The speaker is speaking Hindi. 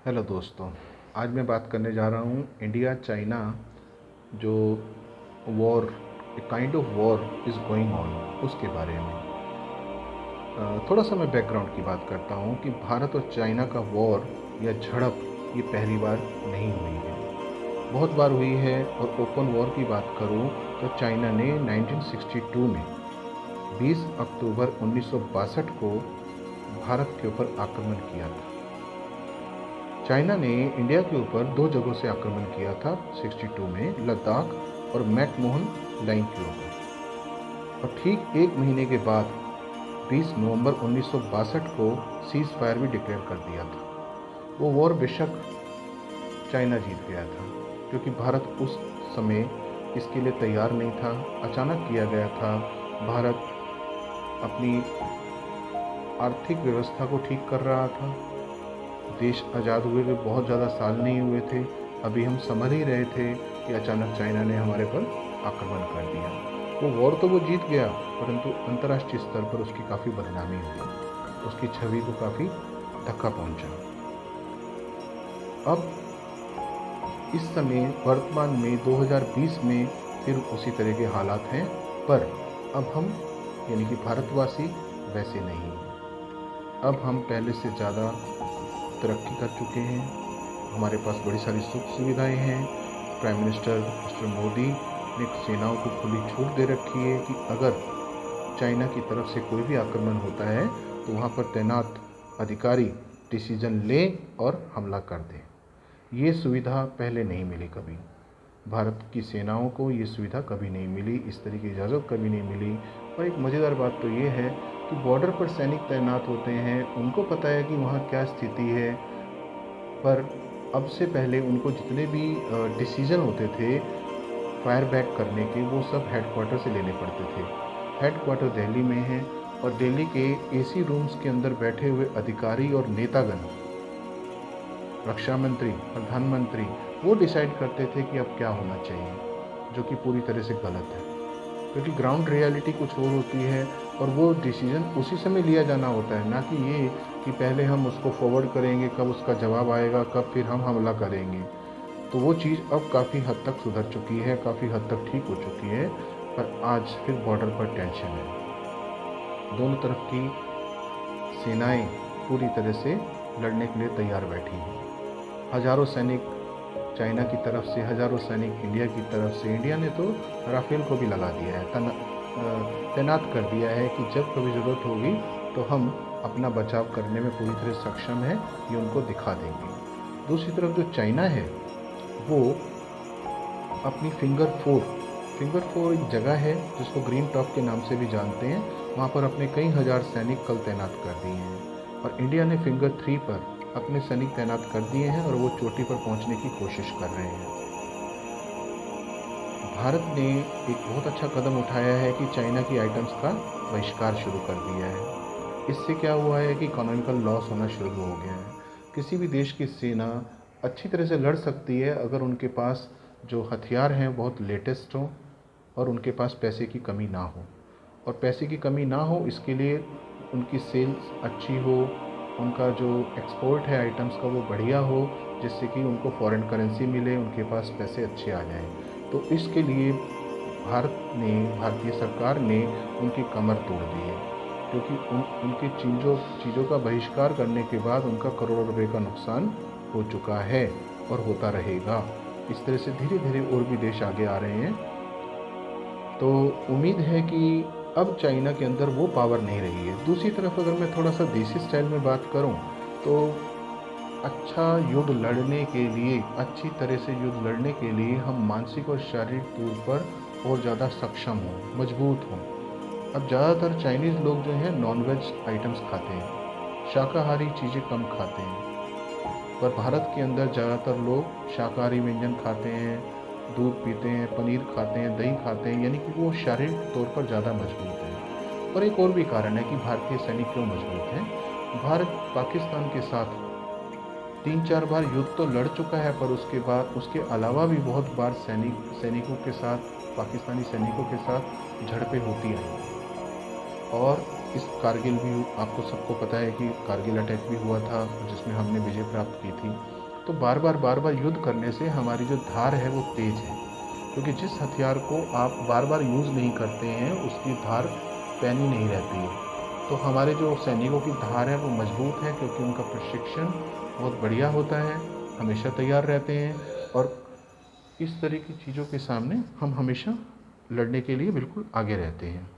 हेलो दोस्तों, आज मैं बात करने जा रहा हूँ इंडिया चाइना जो war, a kind of war is going on, उसके बारे में। थोड़ा सा मैं बैकग्राउंड की बात करता हूँ कि भारत और चाइना का वॉर या झड़प ये पहली बार नहीं हुई है, बहुत बार हुई है। और ओपन वॉर की बात करूँ तो चाइना ने 1962 में 20 अक्टूबर 1962 को भारत के ऊपर आक्रमण किया था। चाइना ने इंडिया के ऊपर दो जगहों से आक्रमण किया था 62 में, लद्दाख और मैकमोहन लाइन के ऊपर। और ठीक एक महीने के बाद 20 नवंबर 1962 को सीज फायर भी डिक्लेयर कर दिया था। वो वॉर बेशक चाइना जीत गया था, क्योंकि भारत उस समय इसके लिए तैयार नहीं था, अचानक किया गया था। भारत अपनी आर्थिक व्यवस्था को ठीक कर रहा था। देश आज़ाद हुए हुए बहुत ज़्यादा साल नहीं हुए थे, अभी हम समझ ही रहे थे कि अचानक चाइना ने हमारे पर आक्रमण कर दिया। वो वॉर तो वो जीत गया, परंतु अंतर्राष्ट्रीय स्तर पर उसकी काफ़ी बदनामी हुई, उसकी छवि को काफ़ी धक्का पहुंचा। अब इस समय वर्तमान में 2020 में फिर उसी तरह के हालात हैं, पर अब हम यानी कि भारतवासी वैसे नहीं हैं। अब हम पहले से ज़्यादा तरक्की कर चुके हैं, हमारे पास बड़ी सारी सुख सुविधाएं हैं। प्राइम मिनिस्टर मिस्टर मोदी ने सेनाओं को खुली छूट दे रखी है कि अगर चाइना की तरफ से कोई भी आक्रमण होता है तो वहाँ पर तैनात अधिकारी डिसीजन लें और हमला कर दें। ये सुविधा पहले नहीं मिली कभी, भारत की सेनाओं को ये सुविधा कभी नहीं मिली, इस तरह की इजाज़त कभी नहीं मिली। और एक मज़ेदार बात तो ये है कि बॉर्डर पर सैनिक तैनात होते हैं, उनको पता है कि वहाँ क्या स्थिति है, पर अब से पहले उनको जितने भी डिसीजन होते थे फायर बैक करने के, वो सब हेडक्वार्टर से लेने पड़ते थे। हेडक्वार्टर दिल्ली में है और दिल्ली के एसी रूम्स के अंदर बैठे हुए अधिकारी और नेतागण, रक्षा मंत्री, प्रधानमंत्री, वो डिसाइड करते थे कि अब क्या होना चाहिए, जो कि पूरी तरह से गलत है, क्योंकि ग्राउंड रियलिटी कुछ और होती है और वो डिसीजन उसी समय लिया जाना होता है, ना कि ये कि पहले हम उसको फॉरवर्ड करेंगे, कब उसका जवाब आएगा, कब फिर हम हमला करेंगे। तो वो चीज़ अब काफ़ी हद तक सुधर चुकी है, काफ़ी हद तक ठीक हो चुकी है, पर आज फिर बॉर्डर पर टेंशन है। दोनों तरफ की सेनाएं पूरी तरह से लड़ने के लिए तैयार बैठी हैं। हजारों सैनिक चाइना की तरफ से, हजारों सैनिक इंडिया की तरफ से। इंडिया ने तो राफेल को भी लगा दिया है, तैनात कर दिया है कि जब कभी ज़रूरत होगी तो हम अपना बचाव करने में पूरी तरह सक्षम है, ये उनको दिखा देंगे। दूसरी तरफ जो चाइना है वो अपनी फिंगर फोर एक जगह है जिसको ग्रीन टॉप के नाम से भी जानते हैं, वहाँ पर अपने कई हजार सैनिक कल तैनात कर दिए हैं। और इंडिया ने फिंगर 3 पर अपने सैनिक तैनात कर दिए हैं और वो चोटी पर पहुंचने की कोशिश कर रहे हैं। भारत ने एक बहुत अच्छा कदम उठाया है कि चाइना की आइटम्स का बहिष्कार शुरू कर दिया है। इससे क्या हुआ है कि इकोनॉमिकल लॉस होना शुरू हो गया है। किसी भी देश की सेना अच्छी तरह से लड़ सकती है अगर उनके पास जो हथियार हैं बहुत लेटेस्ट हों और उनके पास पैसे की कमी ना हो। और पैसे की कमी ना हो इसके लिए उनकी सेल्स अच्छी हो, उनका जो एक्सपोर्ट है आइटम्स का वो बढ़िया हो, जिससे कि उनको फॉरेन करेंसी मिले, उनके पास पैसे अच्छे आ जाएं। तो इसके लिए भारतीय सरकार ने उनकी कमर तोड़ दी है, क्योंकि उनकी चीज़ों का बहिष्कार करने के बाद उनका करोड़ों रुपए का नुकसान हो चुका है और होता रहेगा। इस तरह से धीरे धीरे और भी देश आगे आ रहे हैं। तो उम्मीद है कि अब चाइना के अंदर वो पावर नहीं रही है। दूसरी तरफ अगर मैं थोड़ा सा देसी स्टाइल में बात करूं तो अच्छा युद्ध लड़ने के लिए, अच्छी तरह से युद्ध लड़ने के लिए हम मानसिक और शारीरिक तौर पर और ज़्यादा सक्षम हों, मजबूत हों। अब ज़्यादातर चाइनीज़ लोग जो हैं नॉनवेज आइटम्स खाते हैं, शाकाहारी चीज़ें कम खाते हैं, पर भारत के अंदर ज़्यादातर लोग शाकाहारी व्यंजन खाते हैं, दूध पीते हैं, पनीर खाते हैं, दही खाते हैं, यानी कि वो शारीरिक तौर पर ज़्यादा मजबूत हैं। और एक और भी कारण है कि भारतीय सैनिक क्यों मजबूत हैं। भारत पाकिस्तान के साथ 3-4 बार युद्ध तो लड़ चुका है, पर उसके अलावा भी बहुत बार सैनिकों के साथ, पाकिस्तानी सैनिकों के साथ झड़पें होती आई। और इस कारगिल भी आपको सबको पता है कि कारगिल अटैक भी हुआ था जिसमें हमने विजय प्राप्त की थी। तो बार बार युद्ध करने से हमारी जो धार है वो तेज है, क्योंकि जिस हथियार को आप बार बार यूज़ नहीं करते हैं उसकी धार पैनी नहीं रहती है। तो हमारे जो सैनिकों की धार है वो मजबूत है, क्योंकि उनका प्रशिक्षण बहुत बढ़िया होता है, हमेशा तैयार रहते हैं। और इस तरह की चीज़ों के सामने हम हमेशा लड़ने के लिए बिल्कुल आगे रहते हैं।